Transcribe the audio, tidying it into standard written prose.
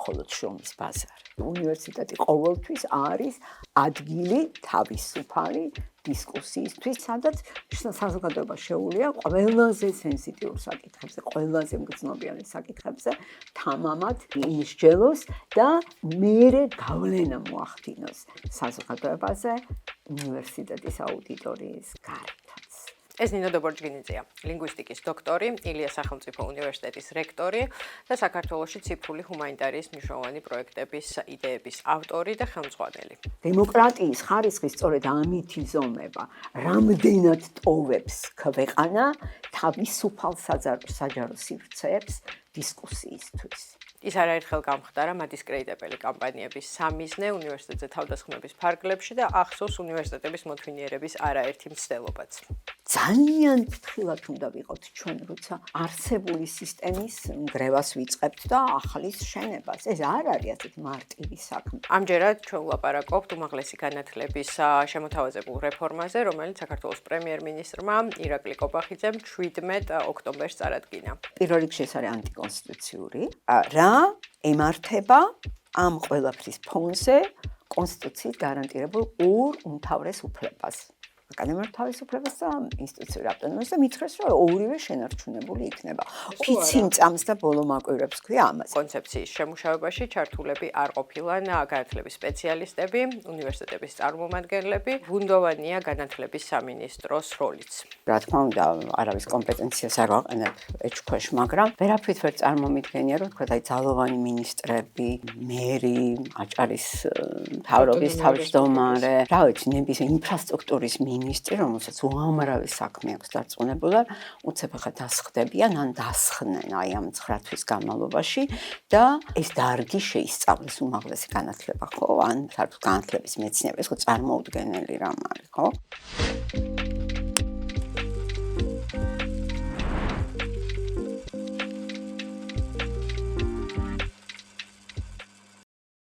მხოლოდ შრომის ბაზარი. უნივერსიტეტი ყოველთვის არის ადგილი თავისუფალი დისკუსიისთვის, სადაც საზოგადოება შეუძლია ყველაზე სენსიტიურ საკითხებზე, ყველაზე მგრძნობიარე საკითხებზე თამამად იმსჯელოს და მერე გავლენა მოახდინოს საზოგადოებაზე უნივერსიტეტის აუდიტორიის გარეთაც. ეს ნინო დობორჯგინიძეა, ლინგვისტიკის დოქტორი, ილიას სახელმწიფო უნივერსიტეტის რექტორი და საქართველოში ციფრული ჰუმანიტარიის მნიშვნელოვანი პროექტების იდეების ავტორი და ხელმძღვანელი. დემოკრატიის ხარისხი სწორედ ამით იზომება, რამდენად ტოვებს ქვეყანა თავისუფალ საჯარო სივრცეებს დისკუსიისთვის. ის არაერთხელ გამხდარა მადისკრედიტებელი კამპანიების სამიზნე უნივერსიტეტზე თავდასხმების ფარგლებში და ახსოვს უნივერსიტეტების მოთმინიერების არაერთი მცდელობაც. ძალიან ფრთხილად უნდა ვიყოთ ჩვენ, როცა არსებული სისტემის ნგრევას ვიწყებთ და ახლის შენებას. ეს არ არის ასეთი მარტივი საქმე. ამჯერად ჩვენ ვლაპარაკობთ უმაღლესი განათლების შემოთავაზებულ რეფორმაზე, რომელიც საქართველოს პრემიერ-მინისტრმა ირაკლი კობახიძემ 17 ოქტომბერს წარადგინა. პირველ რიგში ეს არის ანტიკონსტიტუციური, რა ემართება ამ ყველაფრის ფონზე კონსტიტუციით გარანტირებულ ორ უმთავრეს უფლებას. აკადემიურ თავისუფლებას და ინსტიტუციურ ავტონომიას და მითხრეს, რომ ორივე შენარჩუნებული იქნება. ფიცი მწამს და ბოლო მაკვირვებს ქვია ამას. კონცეფციის შემუშავებაში ჩართულები არ ყოფილან განათლების სპეციალისტები, უნივერსიტეტების წარმომადგენლები, ბუნდოვანია განათლების სამინისტროს როლიც. რა თქმა უნდა, არავის კომპეტენციას არ ვაყენებ ეჭქვეშ, მაგრამ ვერაფრით ვერ წარმომიდგენია, რომ თქვა, ძალოვანი მინისტრები, მერი, აჭარის მთავრობის თავმჯდომარე, რა ვიცი, ნებისმიერ ინფრასტრუქტურის მინისტრი, რომელსაც უამრავი საქმე აქვს დარწმუნებული, უცებ ახლა დასხდებიან, ან დასხდნენ აი ამ 9 თვის განმავლობაში და ეს დარგი შეისწავლეს უმაღლესი განათლება, ხო? ან საერთოდ განათლების მეცნიერება, ეს ხო წარმოუდგენელი რამ არის, ხო?